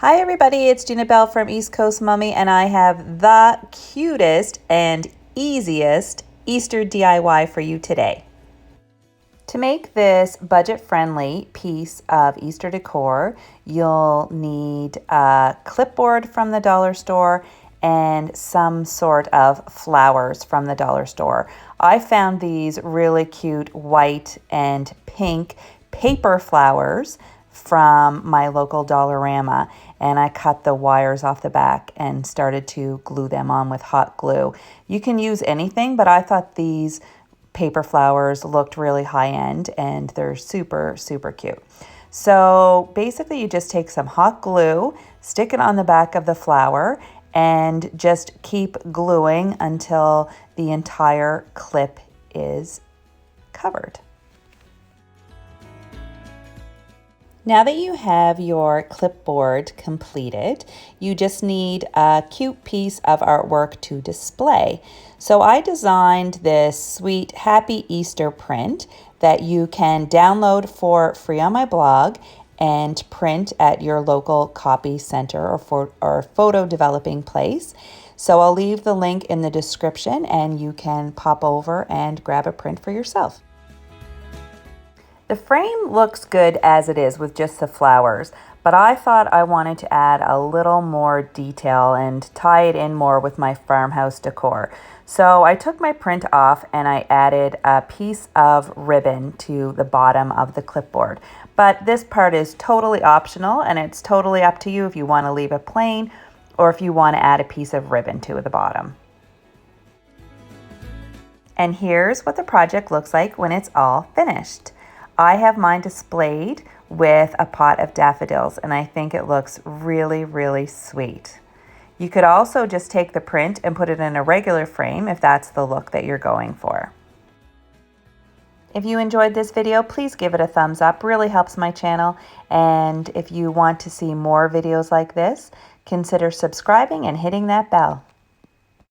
Hi everybody, it's Gina Bell from East Coast Mummy, and I have the cutest and easiest Easter DIY for you today. To make this budget-friendly piece of Easter decor, you'll need a clipboard from the dollar store and some sort of flowers from the dollar store. I found these really cute white and pink paper flowers from my local Dollarama, and I cut the wires off the back and started to glue them on with hot glue. You can use anything, but I thought these paper flowers looked really high end and they're super, super cute. So basically you just take some hot glue, stick it on the back of the flower, and just keep gluing until the entire clip is covered. Now that you have your clipboard completed, you just need a cute piece of artwork to display. So I designed this sweet Happy Easter print that you can download for free on my blog and print at your local copy center or photo developing place. So I'll leave the link in the description and you can pop over and grab a print for yourself. The frame looks good as it is with just the flowers, but I thought I wanted to add a little more detail and tie it in more with my farmhouse decor. So I took my print off and I added a piece of ribbon to the bottom of the clipboard. But this part is totally optional and it's totally up to you if you want to leave it plain or if you want to add a piece of ribbon to the bottom. And here's what the project looks like when it's all finished. I have mine displayed with a pot of daffodils, and I think it looks really, really sweet. You could also just take the print and put it in a regular frame if that's the look that you're going for. If you enjoyed this video, please give it a thumbs up. Really helps my channel. And if you want to see more videos like this, consider subscribing and hitting that bell.